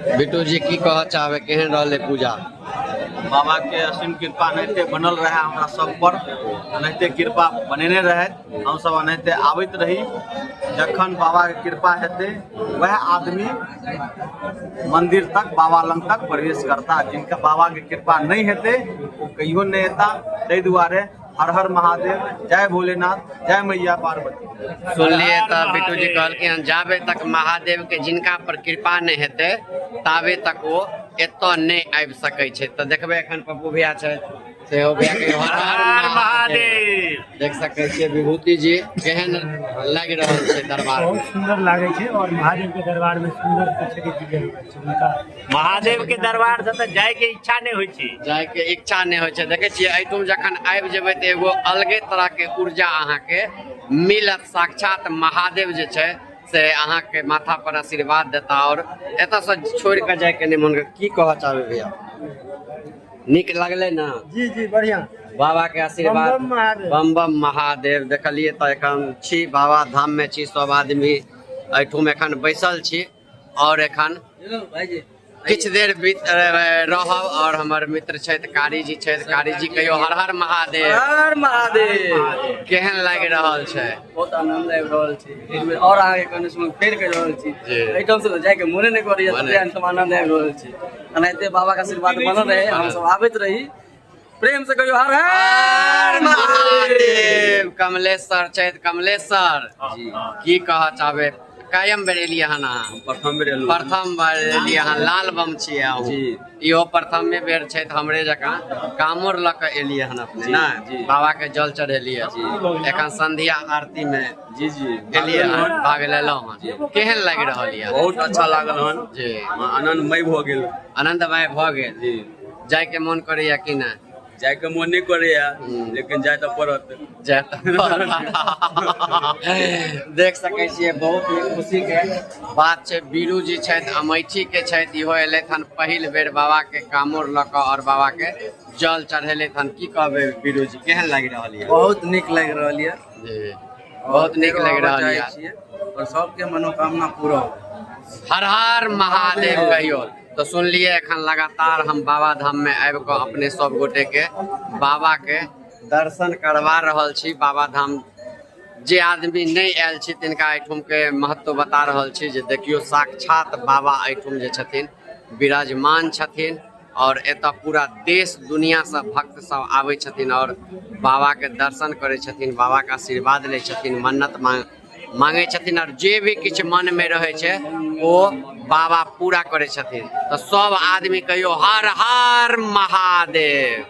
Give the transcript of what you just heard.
बिट्टू जी की कह चाहबे केहन रहले पूजा? बाबा के असीम कृपा अनाहिते बनल रहे हमरा सब पर, अनाहिते कृपा बनेने रहे, हम सब अनाहिते आबैत रही। जखन बाबा के कृपा हेते वह आदमी मंदिर तक बाबा लंग तक प्रवेश करता, जिनका बाबा के कृपा नहीं हेते वो कहियो नहीं एता। ताहि दुआरे हर हर महादेव, जय भोलेनाथ, जय मैया पार्वती। सुनलिए तो बिट्टू जी कहलखिन जाबे तक महादेव के जिनका पर कृपा नहीं हेते ताबे तक वो एतऽ नहीं आबि सकै छै। तो देखबे एखन पप्पू भैया छै सेहो भैया के हर हर महादेव। देख सकै छियै विभूति जी केहन लागि रहल छै दरबार। बहुत सुंदर लागे छै और महादेव के दरबार में सुंदर कुछ के चीज उनका महादेव के दरबार से तो जाय के इच्छा नहीं होय छै, जाय के इच्छा नहीं होय छै। देखे छियै एठुम जखन आबि जेबै त एगो अलगे तरह के ऊर्जा अहाँ के मिलत। साक्षात महादेव जे छै से अहाँ के माथा पर आशीर्वाद देता और एतऽ से छोड़ के जाय के नहीं मन। की कह चाहबे भैया? निक लगले ना? जी जी बढ़िया। बाबा के आशीर्वाद बम बम महादेव। बम बम महादेव। देखलिए तो एखन छी बाबा धाम में छी, सब आदमी एठुम एखन बैसल छी और एखन किछ देर रहब। और हमर मित्र छथि कारी जी छथि। कारी जी कहियो हर हर महादेव। हर महादेव। केहन लागि रहल छै? बहुत आनंद आबि रहल छै और आगे कने सुन फेर कर रहल छी। एकदम से जाय के मोने नहीं करैया, तते हम आनंद आबि रहल छी। अनाहिते बाबा के आशीर्वाद बनल रहे, हम सब आबैत रही। प्रेम से कहियो हर हर महादेव। कमलेश्वर छथि। कमलेश्वर की कह चाहबे? कायम बेर एलियै हन अहाँ? प्रथम बेर एलहुँ। प्रथम बार एलियै हन। लाल बम छियै अहूँ? इहो प्रथमे बेर छै हमरे जकाँ कामोर लऽ कऽ एलियै हन अपने ना? बाबा के जल चढ़ेलियै। एखन संध्या आरती में जी एलियै हन, भाग लेलहुँ हन। केहन लागि रहल यऽ? बहुत अच्छा लागल हन जी। आनंदमय भऽ गेल। आनंदमय भऽ गेल जी। जाय के मन करैया कि ना? जाय के मन नहीं करैया लेकिन जाय तो पड़त। देख सकै छियै बहुत ही खुशी के बात छै। बीरू जी छथि अमैठी के छथि, इहो एलथि हन पहिल बेर बाबा के कामोर लऽ कऽ और बाबा के जल चढ़ेलथि हन। की कहबै बीरू जी केहन लागि रहल यऽ? बहुत निक लागि रहल यऽ जी, बहुत नीक लागि रहल यऽ और सबके मनोकामना पूरा हो। हर हर महादेव कहियो। तो सुनलिए एखन लगातार हम बाबा धाम में आबि कऽ अपने सब गोटे के बाबा के दर्शन करवा रहल छी। बाबा धाम जे आदमी नहीं आयल छी तिनका एठुम के महत्व बता रहल छी। जे देखियो साक्षात बाबा एठुम जे छथिन विराजमान छथिन और एतऽ पूरा देश दुनिया से भक्त सब आबै छथिन और बाबा के दर्शन करै छथिन, बाबा के आशीर्वाद लै छथिन, मन्नत मांगे छथिन और जे भी किछ मन में रहे छै वो बाबा पूरा करे छथिन। तो सब आदमी कहियो हर हर महादेव।